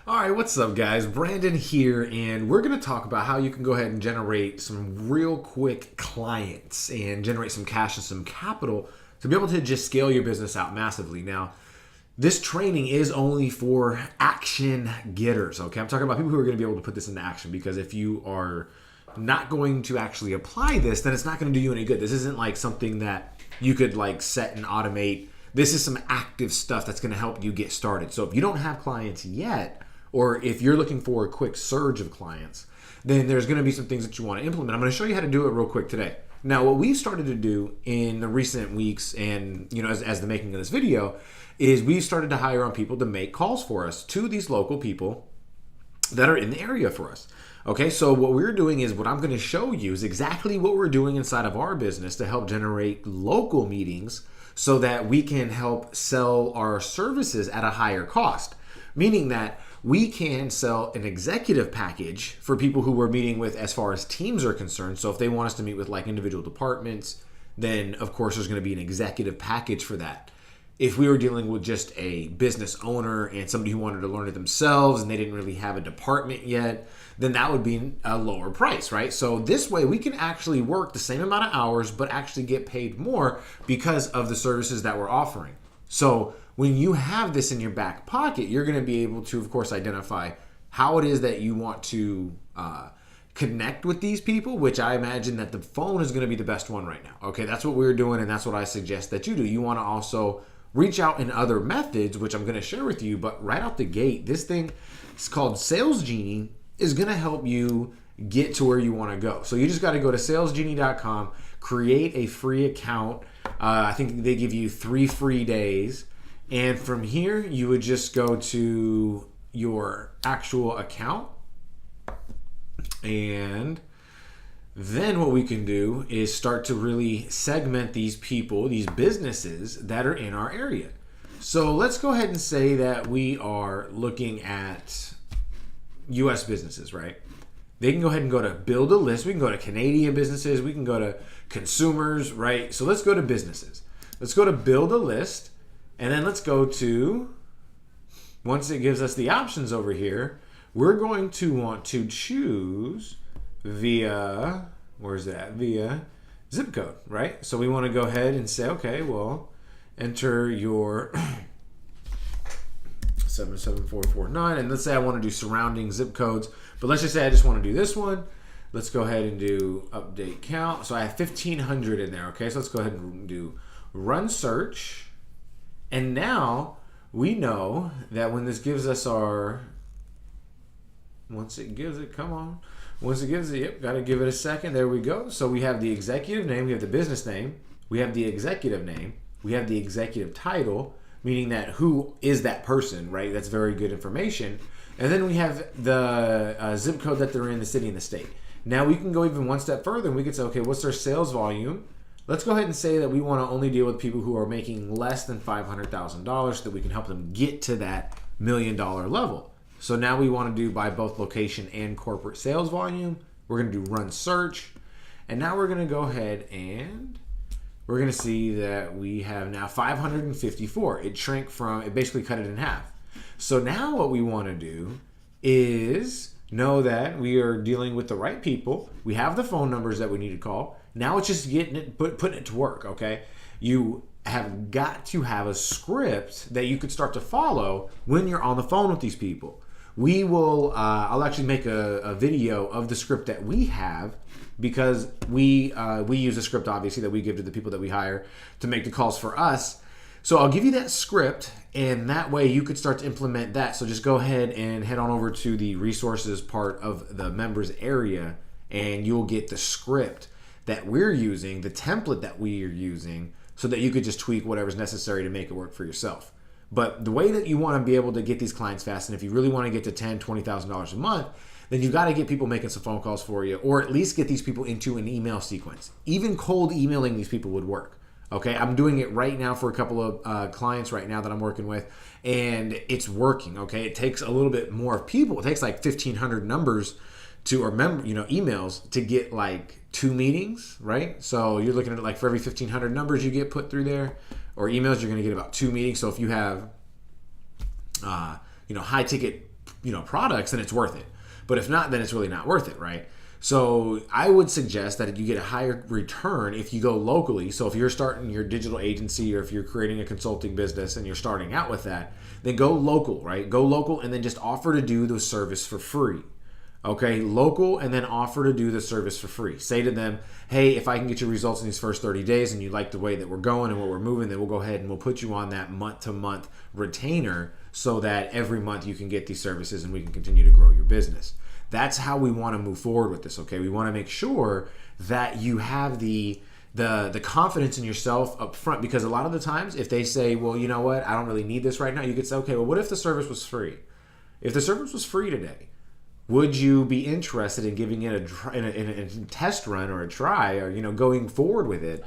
All right, what's up, guys? Brandon here, and we're going to talk about how you can go ahead and generate some real quick clients and generate some cash and some capital to be able to just scale your business out massively. Now, this training is only for action getters, okay? I'm talking about people who are going to be able to put this into action, because if you are not going to actually apply this, then it's not going to do you any good. This isn't like something that you could like set and automate. This is some active stuff that's going to help you get started. So if you don't have clients yet, or if you're looking for a quick surge of clients, then there's going to be some things that you want to implement. I'm going to show you how to do it real quick today. Now, what we've started to do in the recent weeks and, as the making of this video, is we've started to hire on people to make calls for us to these local people that are in the area for us. Okay, so what we're doing is, what I'm going to show you is exactly what we're doing inside of our business to help generate local meetings so that we can help sell our services at a higher cost. Meaning that we can sell an executive package for people who we're meeting with as far as teams are concerned. So if they want us to meet with like individual departments, then of course there's going to be an executive package for that. If we were dealing with just a business owner and somebody who wanted to learn it themselves and they didn't really have a department yet, then that would be a lower price, right? So this way we can actually work the same amount of hours but actually get paid more because of the services that we're offering. So when you have this in your back pocket, you're going to be able to, of course, identify how it is that you want to connect with these people, which I imagine that the phone is going to be the best one right now. Okay, that's what we're doing, and that's what I suggest that you do. You want to also reach out in other methods, which I'm going to share with you, but right out the gate, this thing is called Sales Genie, is going to help you get to where you want to go. So you just got to go to salesgenie.com, create a free account. I think they give you 3 free days. And from here, you would just go to your actual account. And then what we can do is start to really segment these people, these businesses that are in our area. So let's go ahead and say that we are looking at U.S. businesses, right? They can go ahead and go to build a list. We can go to Canadian businesses. We can go to consumers, right? So let's go to businesses. Let's go to build a list. And then let's go to, once it gives us the options over here, we're going to want to choose via, where's that? Via zip code, right? So we want to go ahead and say, okay, well, enter your 77449. And let's say I want to do surrounding zip codes, but let's just say I just want to do this one. Let's go ahead and do update count. So I have 1,500 in there, okay? So let's go ahead and do run search. And now we know that when this gives us our, once it gives it, yep, got to give it a second. There we go. So we have the executive name, we have the business name, we have the executive name, we have the executive title, meaning that who is that person, right? That's very good information. And then we have the zip code that they're in, the city and the state. Now we can go even one step further and we can say, okay, what's their sales volume? Let's go ahead and say that we want to only deal with people who are making less than $500,000 so that we can help them get to that $1 million level. So now we want to do by both location and corporate sales volume. We're going to do run search. And now we're going to go ahead and we're going to see that we have now 554. It basically cut it in half. So now what we want to do is know that we are dealing with the right people. We have the phone numbers that we need to call. Now it's just putting it to work, okay? You have got to have a script that you could start to follow when you're on the phone with these people. We will, I'll actually make a video of the script that we have, because we use a script, obviously, that we give to the people that we hire to make the calls for us. So I'll give you that script, and that way you could start to implement that. So just go ahead and head on over to the resources part of the members area, and you'll get the script that we're using, the template that we are using, so that you could just tweak whatever's necessary to make it work for yourself. But the way that you want to be able to get these clients fast, and if you really want to get to $10,000, $20,000 a month, then you got to get people making some phone calls for you, or at least get these people into an email sequence. Even cold emailing these people would work. Okay, I'm doing it right now for a couple of clients right now that I'm working with, and it's working. Okay, it takes a little bit more people. It takes like 1,500 numbers or emails to get like 2 meetings, right? So you're looking at it like for every 1,500 numbers you get put through there or emails, you're going to get about 2 meetings. So if you have, high ticket products, then it's worth it. But if not, then it's really not worth it, right? So I would suggest that you get a higher return if you go locally. So if you're starting your digital agency, or if you're creating a consulting business and you're starting out with that, then go local, right? Go local and then just offer to do the service for free. Okay, local, and then offer to do the service for free. Say to them, hey, if I can get your results in these first 30 days and you like the way that we're going and what we're moving, then we'll go ahead and we'll put you on that month-to-month retainer so that every month you can get these services and we can continue to grow your business. That's how we want to move forward with this, okay? We want to make sure that you have the confidence in yourself up front, because a lot of the times if they say, well, you know what, I don't really need this right now, you could say, okay, well, what if the service was free? If the service was free today, would you be interested in giving it a test run or a try, or going forward with it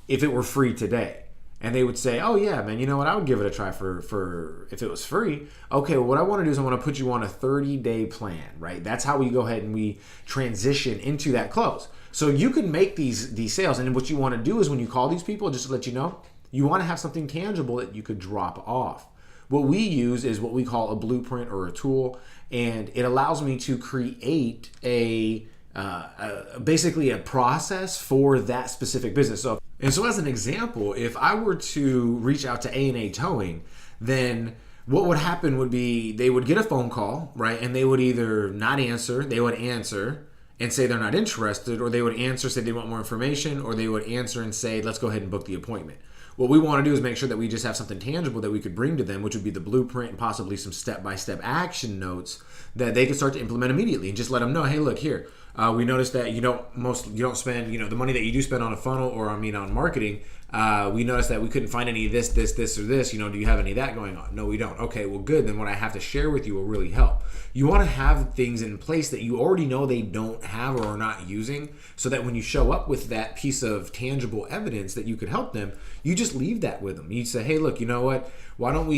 if it were free today? And they would say, oh yeah, man, you know what, I would give it a try for if it was free. Okay, well, what I want to do is I want to put you on a 30-day plan, right? That's how we go ahead and we transition into that close. So you can make these sales, and what you want to do is when you call these people, just to let you know, you want to have something tangible that you could drop off. What we use is what we call a blueprint or a tool, and it allows me to create basically a process for that specific business. So as an example, if I were to reach out to A&A Towing, then what would happen would be they would get a phone call, right? And they would either not answer, they would answer and say they're not interested, or they would answer, say they want more information, or they would answer and say, let's go ahead and book the appointment. What we want to do is make sure that we just have something tangible that we could bring to them, which would be the blueprint and possibly some step-by-step action notes that they can start to implement immediately, and just let them know, hey, look here, we noticed that you don't spend the money that you do spend on a funnel or on marketing. We noticed that we couldn't find any of this, or this. Do you have any of that going on? No, we don't. Okay, well, good. Then what I have to share with you will really help. You want to have things in place that you already know they don't have or are not using, so that when you show up with that piece of tangible evidence that you could help them, you just leave that with them. You say, hey, look, you know what? Why don't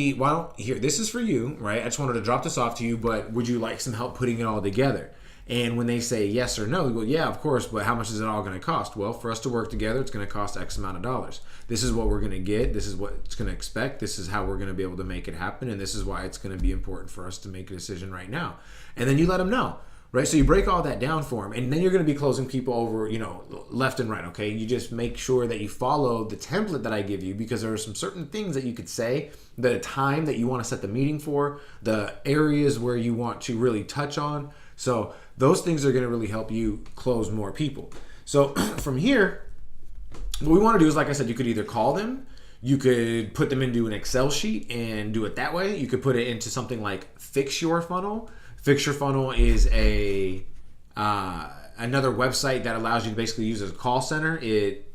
here, this is for you, right? I just wanted to drop this off to you, but would you like some help putting it all together? And when they say yes or no, well, yeah, of course, but how much is it all going to cost? Well, for us to work together, it's going to cost X amount of dollars. This is what we're going to get. This is what it's going to expect. This is how we're going to be able to make it happen. And this is why it's going to be important for us to make a decision right now. And then you let them know, right? So you break all that down for them. And then you're going to be closing people over, left and right, okay? You just make sure that you follow the template that I give you, because there are some certain things that you could say, the time that you want to set the meeting for, the areas where you want to really touch on. So those things are going to really help you close more people. So from here, what we want to do is, like I said, you could either call them, you could put them into an Excel sheet and do it that way. You could put it into something like Fix Your Funnel. Fix Your Funnel is another website that allows you to basically use as a call center. It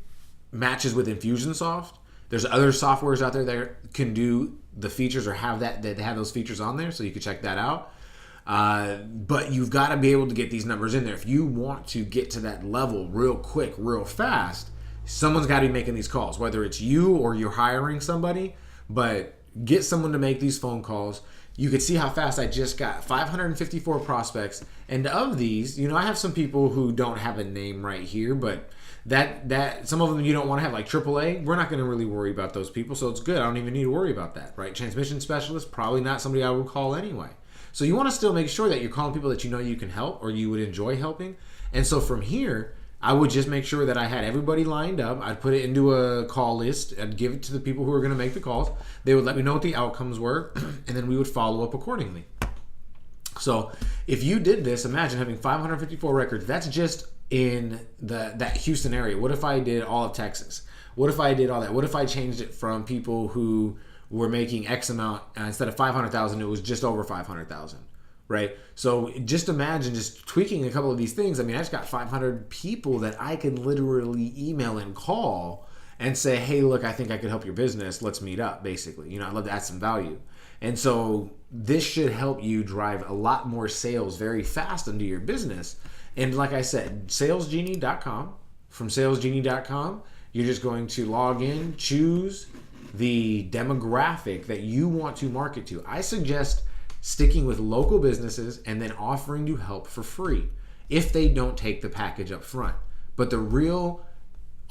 matches with Infusionsoft. There's other softwares out there that can do the features or have that have those features on there, so you can check that out. But you've got to be able to get these numbers in there. If you want to get to that level real quick, real fast, someone's got to be making these calls, whether it's you or you're hiring somebody, but get someone to make these phone calls. You could see how fast I just got 554 prospects. And of these, I have some people who don't have a name right here, but that some of them you don't want to have, like AAA. We're not going to really worry about those people, so it's good. I don't even need to worry about that, right? Transmission specialist, probably not somebody I would call anyway. So you want to still make sure that you're calling people that you can help or you would enjoy helping. And so from here, I would just make sure that I had everybody lined up. I'd put it into a call list. I'd give it to the people who are going to make the calls. They would let me know what the outcomes were, and then we would follow up accordingly. So if you did this, imagine having 554 records. That's just in that Houston area. What if I did all of Texas? What if I did all that? What if I changed it from people who were making X amount, instead of 500,000, it was just over 500,000, right? So just imagine just tweaking a couple of these things. I mean, I just got 500 people that I could literally email and call and say, hey, look, I think I could help your business. Let's meet up, basically. I'd love to add some value. And so this should help you drive a lot more sales very fast into your business. And like I said, salesgenie.com. From salesgenie.com, you're just going to log in, choose the demographic that you want to market to. I suggest sticking with local businesses and then offering to help for free if they don't take the package up front. But the real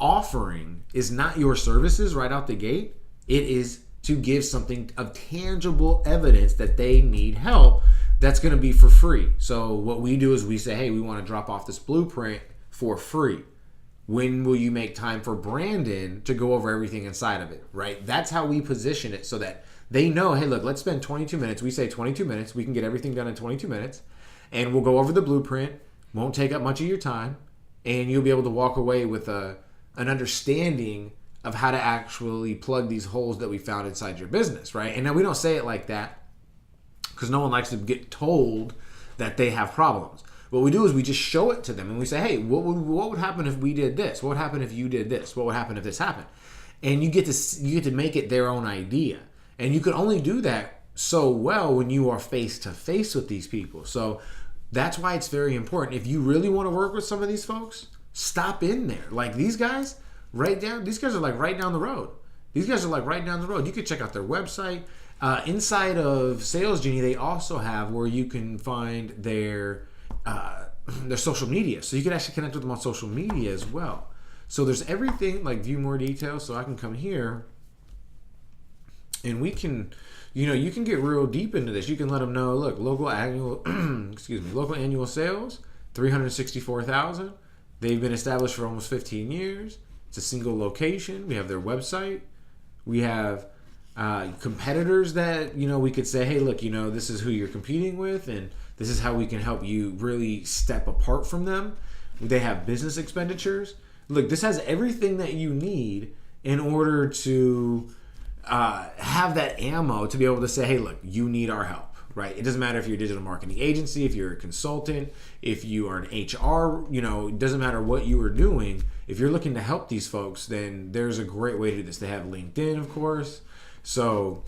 offering is not your services right out the gate. It is to give something of tangible evidence that they need help, that's going to be for free. So what we do is we say, hey, we want to drop off this blueprint for free. When will you make time for Brandon to go over everything inside of it, right? That's how we position it so that they know, hey, look, let's spend 22 minutes. We say 22 minutes. We can get everything done in 22 minutes. And we'll go over the blueprint. Won't take up much of your time. And you'll be able to walk away with an understanding of how to actually plug these holes that we found inside your business, right? And now we don't say it like that because no one likes to get told that they have problems. What we do is we just show it to them and we say, hey, what would happen if we did this? What would happen if you did this? What would happen if this happened? And you get to make it their own idea. And you can only do that so well when you are face to face with these people. So that's why it's very important. If you really want to work with some of these folks, stop in there. Like these guys, these guys are like right down the road. These guys are like right down the road. You could check out their website. Inside of Sales Genie, they also have where you can find their social media. So you can actually connect with them on social media as well. So there's everything, like view more details. So I can come here and we can, you can get real deep into this. You can let them know, look, local annual sales, 364,000. They've been established for almost 15 years. It's a single location. We have their website. We have competitors that, we could say, hey, look, this is who you're competing with and this is how we can help you really step apart from them. They have business expenditures. Look, this has everything that you need in order to have that ammo to be able to say, hey, look, you need our help, right? It doesn't matter if you're a digital marketing agency, if you're a consultant, if you are an HR, it doesn't matter what you are doing. If you're looking to help these folks, then there's a great way to do this. They have LinkedIn, of course. So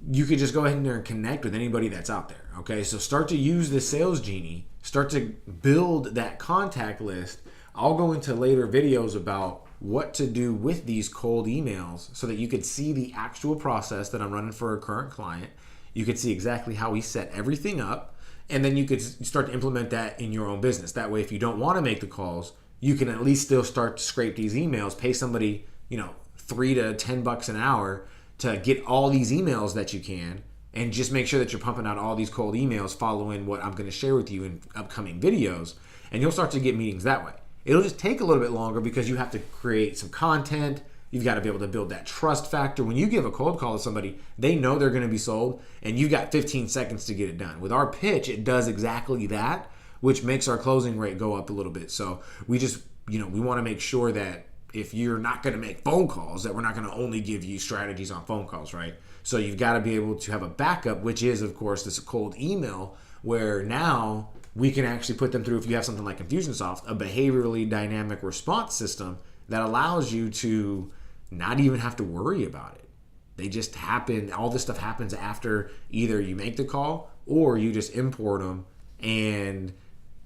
you could just go ahead in there and connect with anybody that's out there. Okay, so start to use the Sales Genie, start to build that contact list. I'll go into later videos about what to do with these cold emails so that you could see the actual process that I'm running for a current client. You could see exactly how we set everything up, and then you could start to implement that in your own business. That way, if you don't want to make the calls, you can at least still start to scrape these emails, pay somebody, $3 to $10 an hour to get all these emails that you can, and just make sure that you're pumping out all these cold emails following what I'm going to share with you in upcoming videos, and you'll start to get meetings that way. It'll just take a little bit longer because you have to create some content. You've got to be able to build that trust factor. When you give a cold call to somebody, they know they're going to be sold, and you've got 15 seconds to get it done. With our pitch, it does exactly that, which makes our closing rate go up a little bit. So we just, we want to make sure that if you're not going to make phone calls, that we're not going to only give you strategies on phone calls, right? So you've got to be able to have a backup, which is, of course, this cold email, where now we can actually put them through, if you have something like Infusionsoft, a behaviorally dynamic response system that allows you to not even have to worry about it. They just happen. All this stuff happens after either you make the call or you just import them and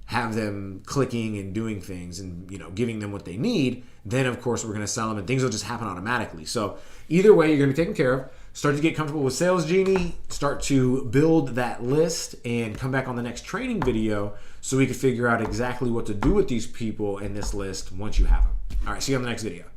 have them clicking and doing things and giving them what they need. Then of course we're going to sell them and things will just happen automatically. So either way, you're going to be taken care of. Start to get comfortable with Sales Genie, start to build that list, and come back on the next training video so we can figure out exactly what to do with these people in this list once you have them. All right, see you on the next video.